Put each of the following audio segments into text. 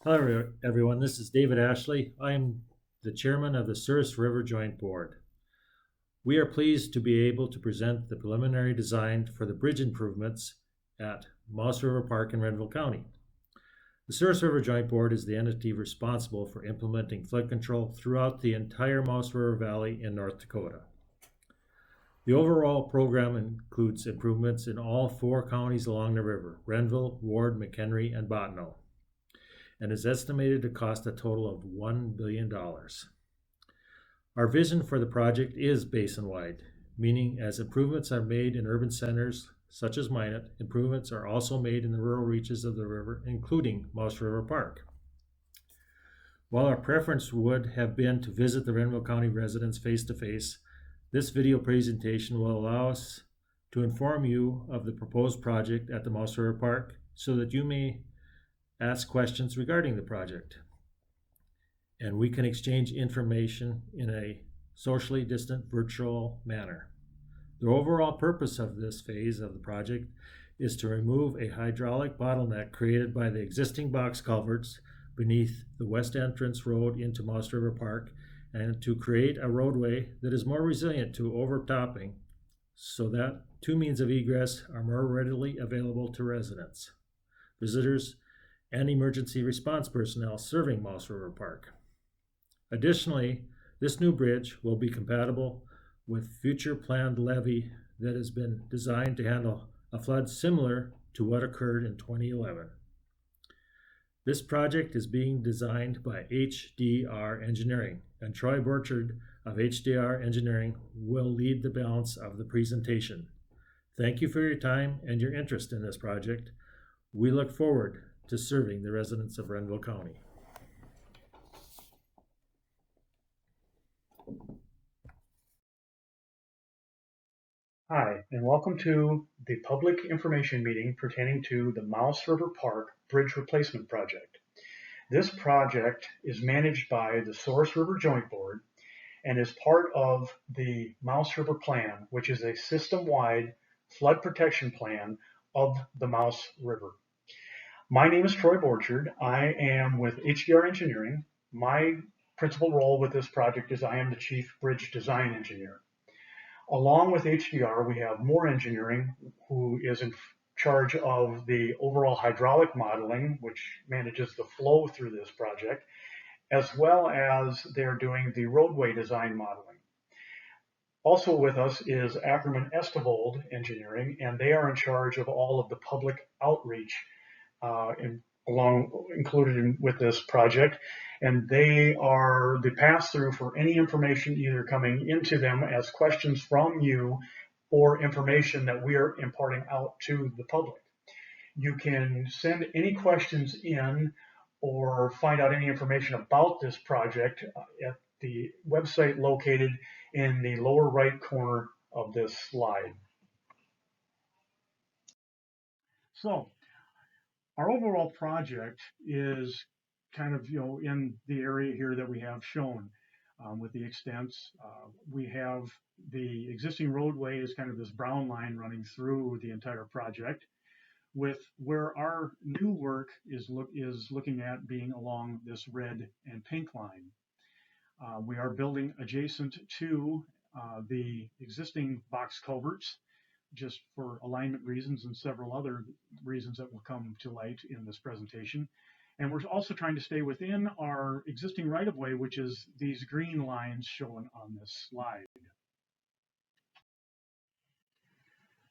Hello, everyone. This is David Ashley. I am the chairman of the Souris River Joint Board. We are pleased to be able to present the preliminary design for the bridge improvements at Mouse River Park in Renville County. The Souris River Joint Board is the entity responsible for implementing flood control throughout the entire Mouse River Valley in North Dakota. The overall program includes improvements in all four counties along the river: Renville, Ward, McHenry, and Bottineau, and is estimated to cost a total of $1 billion. Our vision for the project is basin-wide, meaning as improvements are made in urban centers such as Minot, improvements are also made in the rural reaches of the river, including Mouse River Park. While our preference would have been to visit the Renville County residents face to face, this video presentation will allow us to inform you of the proposed project at the Mouse River Park so that you may ask questions regarding the project, and we can exchange information in a socially distant virtual manner. The overall purpose of this phase of the project is to remove a hydraulic bottleneck created by the existing box culverts beneath the west entrance road into Mouse River Park, and to create a roadway that is more resilient to overtopping so that two means of egress are more readily available to residents, visitors, and emergency response personnel serving Mouse River Park. Additionally, this new bridge will be compatible with future planned levee that has been designed to handle a flood similar to what occurred in 2011. This project is being designed by HDR Engineering, and Troy Borchard of HDR Engineering will lead the balance of the presentation. Thank you for your time and your interest in this project. We look forward to serving the residents of Renville County. Hi, and welcome to the public information meeting pertaining to the Mouse River Park Bridge Replacement Project. This project is managed by the Souris River Joint Board and is part of the Mouse River Plan, which is a system-wide flood protection plan of the Mouse River. My name is Troy Borchard. I am with HDR Engineering. My principal role with this project is I am the Chief Bridge Design Engineer. Along with HDR, we have Moore Engineering, who is in charge of the overall hydraulic modeling, which manages the flow through this project, as well as they're doing the roadway design modeling. Also with us is Ackerman Estevold Engineering, and they are in charge of all of the public outreach included with this project, and they are the pass-through for any information either coming into them as questions from you or information that we are imparting out to the public. You can send any questions in or find out any information about this project at the website located in the lower right corner of this slide. So our overall project is kind of, in the area here that we have shown with the extents. We have the existing roadway is kind of this brown line running through the entire project, with where our new work is looking at being along this red and pink line. We are building adjacent to the existing box culverts, just for alignment reasons and several other reasons that will come to light in this presentation. And we're also trying to stay within our existing right-of-way, which is these green lines shown on this slide.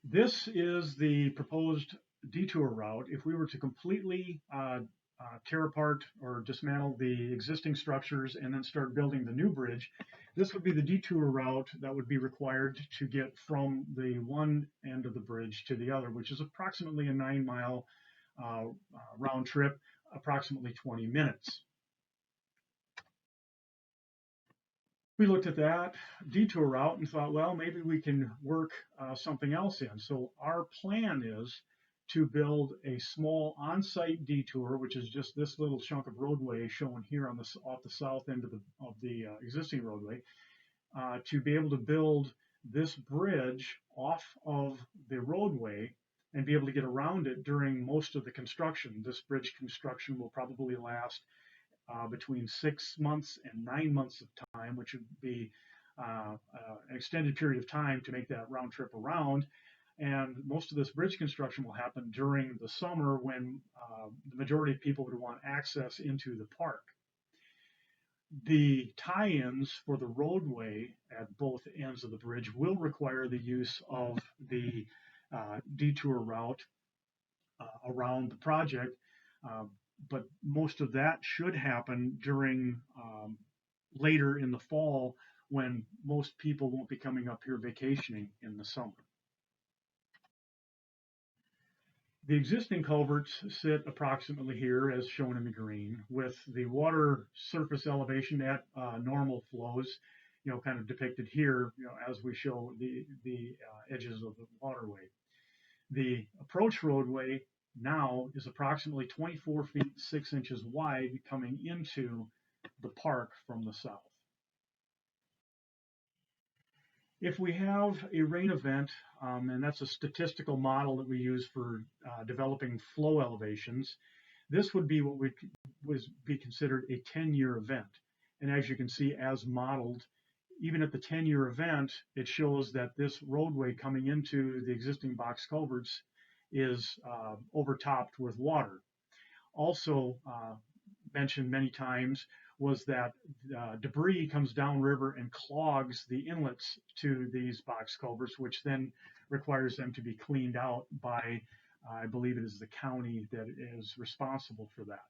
This is the proposed detour route. If we were to completely tear apart or dismantle the existing structures and then start building the new bridge, this would be the detour route that would be required to get from the one end of the bridge to the other, which is approximately a 9-mile round trip, approximately 20 minutes. We looked at that detour route and thought, well, maybe we can work something else in. So our plan is to build a small on-site detour, which is just this little chunk of roadway shown here on off the south end of the existing roadway, to be able to build this bridge off of the roadway and be able to get around it during most of the construction. This bridge construction will probably last between 6 months and 9 months of time, which would be an extended period of time to make that round trip around. And most of this bridge construction will happen during the summer when the majority of people would want access into the park. The tie-ins for the roadway at both ends of the bridge will require the use of the detour route around the project, uh, but most of that should happen during later in the fall when most people won't be coming up here vacationing in the summer. The existing culverts sit approximately here as shown in the green with the water surface elevation at normal flows, kind of depicted here, as we show the edges of the waterway. The approach roadway now is approximately 24 feet 6 inches wide coming into the park from the south. If we have a rain event, and that's a statistical model that we use for developing flow elevations, this would be what would be considered a 10-year event. And as you can see, as modeled, even at the 10-year event, it shows that this roadway coming into the existing box culverts is overtopped with water. Also mentioned many times was that debris comes downriver and clogs the inlets to these box culverts, which then requires them to be cleaned out by, I believe it is the county that is responsible for that.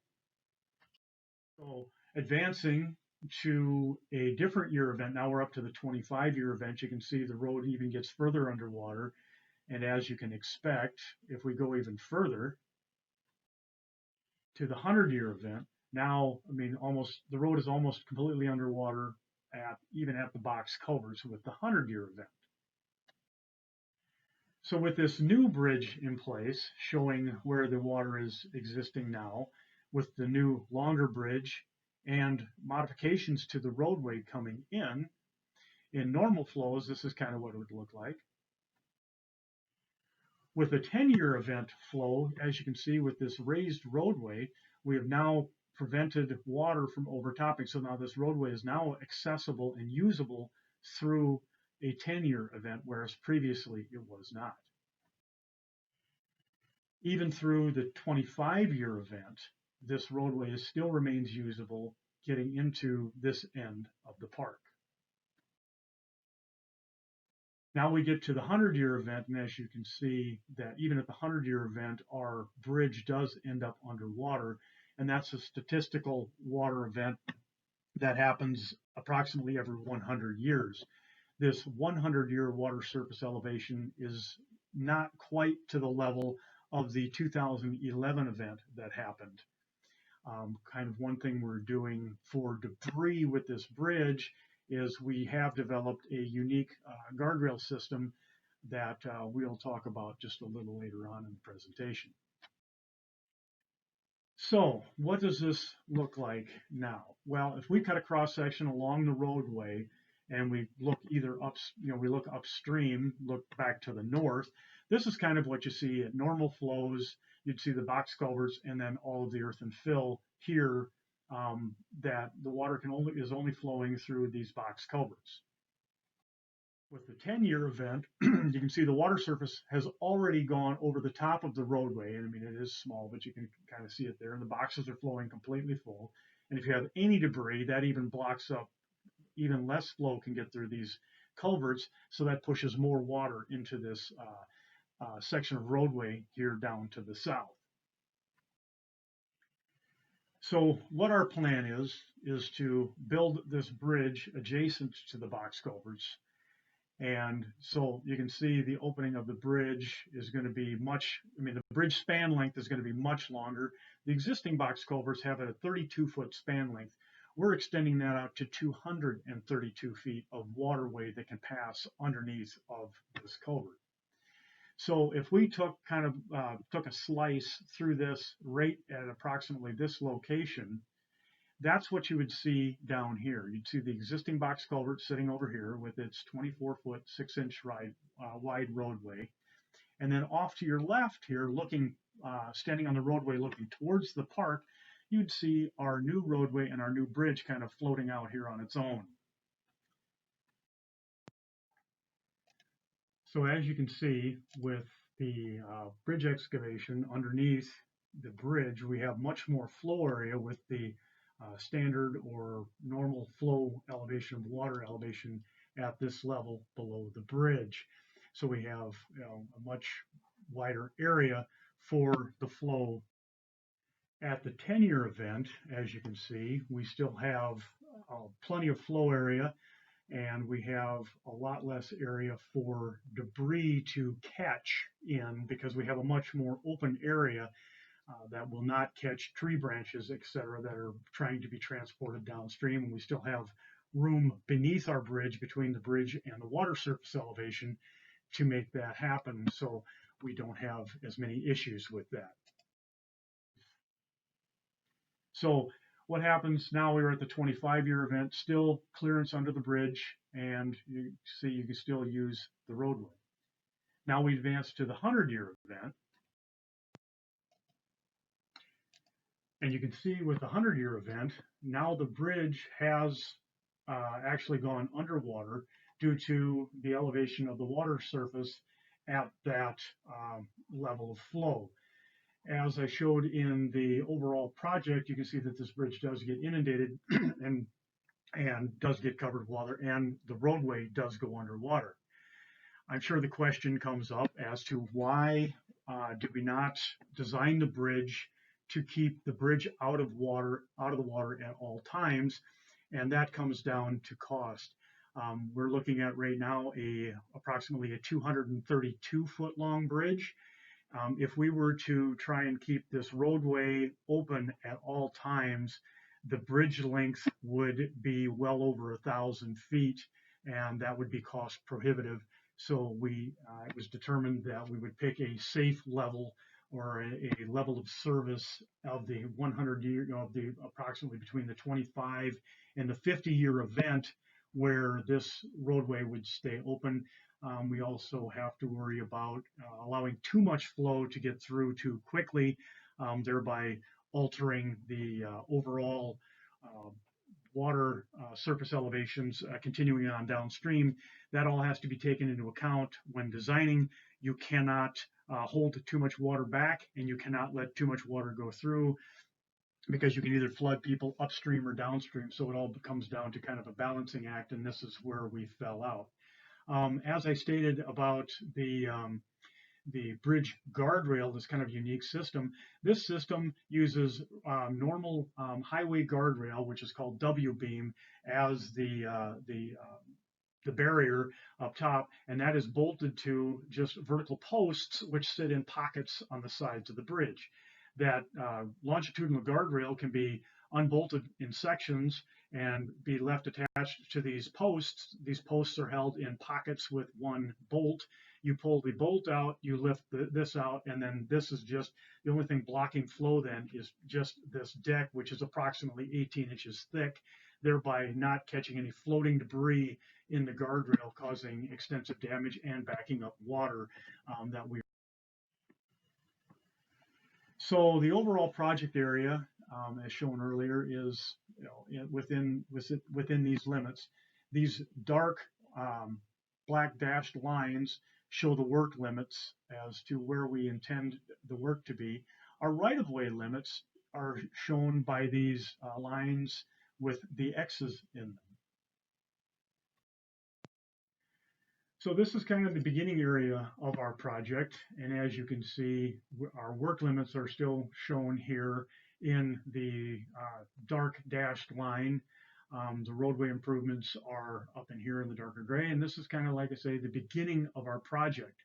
So advancing to a different year event, now we're up to the 25-year event, you can see the road even gets further underwater. And as you can expect, if we go even further to the 100-year event, now, the road is almost completely underwater even at the box culverts with the 100-year event. So with this new bridge in place, showing where the water is existing now, with the new longer bridge and modifications to the roadway coming in normal flows, this is kind of what it would look like. With a 10-year event flow, as you can see with this raised roadway, we have now prevented water from overtopping. So now this roadway is now accessible and usable through a 10-year event, whereas previously it was not. Even through the 25-year event, this roadway still remains usable getting into this end of the park. Now we get to the 100-year event, and as you can see that even at the 100-year event, our bridge does end up underwater, and that's a statistical water event that happens approximately every 100 years. This 100-year water surface elevation is not quite to the level of the 2011 event that happened. Kind of one thing we're doing for debris with this bridge is we have developed a unique guardrail system that we'll talk about just a little later on in the presentation. So what does this look like now? Well, if we cut a cross section along the roadway and we look either up, we look upstream, look back to the north, this is kind of what you see at normal flows. You'd see the box culverts and then all of the earth and fill here, that the water is only flowing through these box culverts. With the 10-year event, you can see the water surface has already gone over the top of the roadway. And it is small, but you can kind of see it there. And the boxes are flowing completely full. And if you have any debris, that even blocks up, even less flow can get through these culverts. So that pushes more water into this section of roadway here down to the south. So what our plan is to build this bridge adjacent to the box culverts. And so you can see the opening of the bridge is going to be the bridge span length is going to be much longer. The existing box culverts have a 32-foot span length. We're extending that out to 232 feet of waterway that can pass underneath of this culvert. So if we took a slice through this right at approximately this location, that's what you would see down here. You'd see the existing box culvert sitting over here with its 24-foot, 6-inch wide roadway. And then off to your left here, looking, standing on the roadway looking towards the park, you'd see our new roadway and our new bridge kind of floating out here on its own. So as you can see, with the bridge excavation underneath the bridge, we have much more flow area with the standard or normal flow elevation of water elevation at this level below the bridge. So we have, a much wider area for the flow. At the 10-year event, as you can see, we still have plenty of flow area, and we have a lot less area for debris to catch in because we have a much more open area that will not catch tree branches, etc., that are trying to be transported downstream. And we still have room beneath our bridge, between the bridge and the water surface elevation, to make that happen. So we don't have as many issues with that. So what happens now? We're at the 25-year event, still clearance under the bridge, and you see you can still use the roadway. Now we advance to the 100-year event, and you can see with the 100-year event, now the bridge has actually gone underwater due to the elevation of the water surface at that level of flow. As I showed in the overall project, you can see that this bridge does get inundated and does get covered with water, and the roadway does go underwater. I'm sure the question comes up as to why did we not design the bridge to keep the bridge out of the water at all times, and that comes down to cost. We're looking at right now approximately a 232-foot long bridge. If we were to try and keep this roadway open at all times, the bridge length would be well over 1,000 feet, and that would be cost prohibitive. So it was determined that we would pick a safe level, or a level of service of the 100-year, approximately between the 25 and the 50-year event, where this roadway would stay open. We also have to worry about allowing too much flow to get through too quickly, thereby altering the overall water surface elevations continuing on downstream. That all has to be taken into account when designing. You cannot hold too much water back, and you cannot let too much water go through, because you can either flood people upstream or downstream. So it all comes down to kind of a balancing act, and this is where we fell out. As I stated about the bridge guardrail, this kind of unique system, this system uses normal highway guardrail, which is called W-beam, as the barrier up top, and that is bolted to just vertical posts which sit in pockets on the sides of the bridge. That longitudinal guardrail can be unbolted in sections and be left attached to these posts. These posts are held in pockets with one bolt. You pull the bolt out, you lift this out, and then this is just the only thing blocking flow then is just this deck, which is approximately 18 inches thick, thereby not catching any floating debris in the guardrail, causing extensive damage and backing up water that we. So the overall project area, as shown earlier, is within these limits. These dark black dashed lines show the work limits as to where we intend the work to be. Our right-of-way limits are shown by these lines with the X's in them. So this is kind of the beginning area of our project, and as you can see, our work limits are still shown here in the dark dashed line. The roadway improvements are up in here in the darker gray, and this is kind of, like I say, the beginning of our project.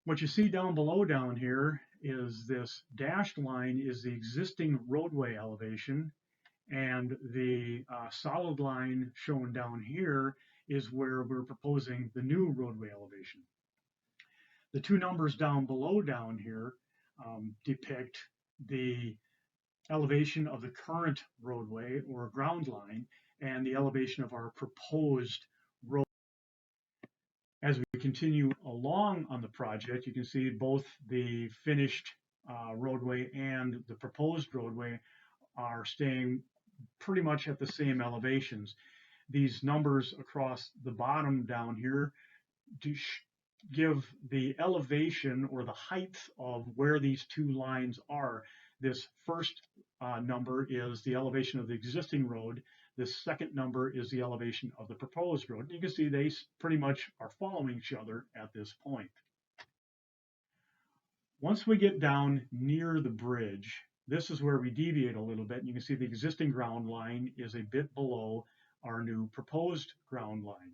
What you see down below down here is this dashed line is the existing roadway elevation, and the solid line shown down here is where we're proposing the new roadway elevation. The two numbers down below down here depict the elevation of the current roadway or ground line and the elevation of our proposed road. As we continue along on the project, you can see both the finished roadway and the proposed roadway are staying pretty much at the same elevations. These numbers across the bottom down here give the elevation or the height of where these two lines are. This first number is the elevation of the existing road. This second number is the elevation of the proposed road. You can see they pretty much are following each other at this point. Once we get down near the bridge, this is where we deviate a little bit. You can see the existing ground line is a bit below our new proposed ground line.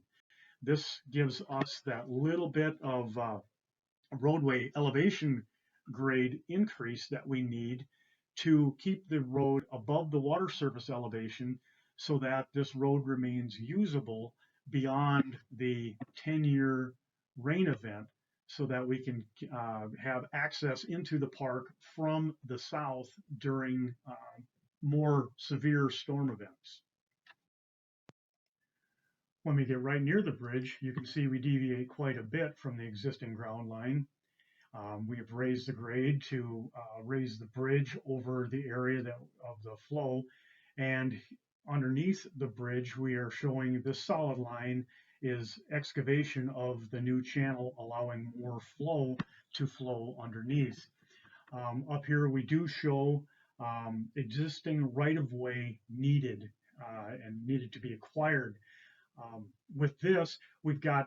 This gives us that little bit of roadway elevation grade increase that we need to keep the road above the water surface elevation so that this road remains usable beyond the 10-year rain event, so that we can have access into the park from the south during more severe storm events. When we get right near the bridge, you can see we deviate quite a bit from the existing ground line. We have raised the grade to raise the bridge over the area of the flow, and underneath the bridge we are showing this solid line is excavation of the new channel, allowing more flow to flow underneath. Up here we do show existing right-of-way needed and needed to be acquired. With this, we've got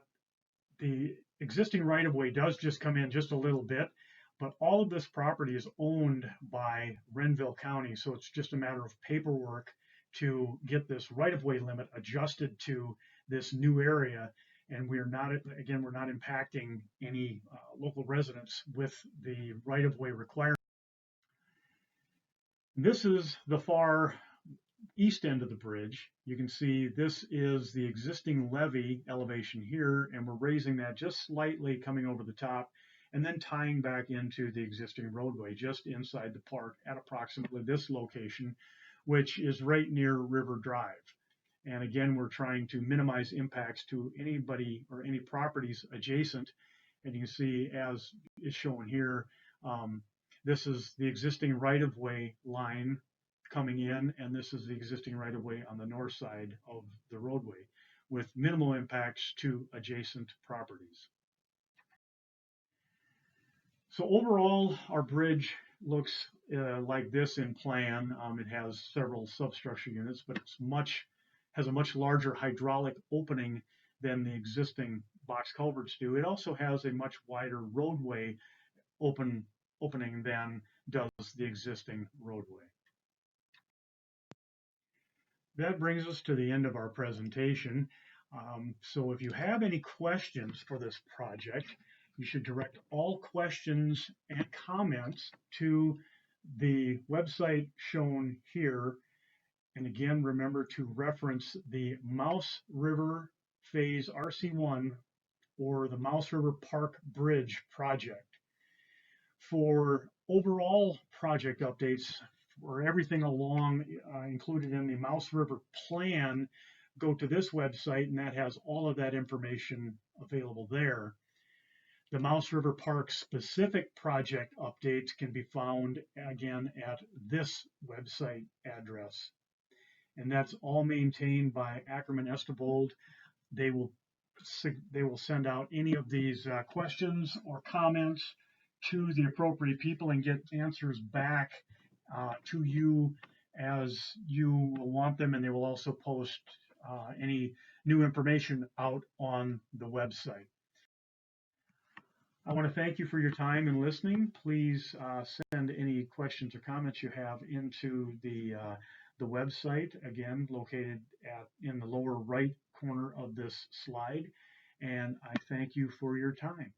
the existing right-of-way does just come in just a little bit, but all of this property is owned by Renville County, so it's just a matter of paperwork to get this right-of-way limit adjusted to this new area. And we're not impacting any local residents with the right-of-way requirement. This is the far east end of the bridge. You can see this is the existing levee elevation here, and we're raising that just slightly coming over the top and then tying back into the existing roadway just inside the park at approximately this location, which is right near River Drive. And again, we're trying to minimize impacts to anybody or any properties adjacent. And you can see, as is shown here, this is the existing right-of-way line coming in, and this is the existing right-of-way on the north side of the roadway with minimal impacts to adjacent properties. So overall, our bridge looks like this in plan. It has several substructure units, but has a much larger hydraulic opening than the existing box culverts do. It also has a much wider roadway opening than does the existing roadway. That brings us to the end of our presentation. So if you have any questions for this project, you should direct all questions and comments to the website shown here. And again, remember to reference the Mouse River Phase RC1 or the Mouse River Park Bridge project. For overall project updates, for everything along included in the Mouse River plan, go to this website, and that has all of that information available there. The Mouse River Park specific project updates can be found again at this website address. And that's all maintained by Ackerman Estebold. They will send out any of these questions or comments to the appropriate people and get answers back to you as you want them, and they will also post any new information out on the website. I want to thank you for your time and listening. Please send any questions or comments you have into the website, again located in the lower right corner of this slide, and I thank you for your time.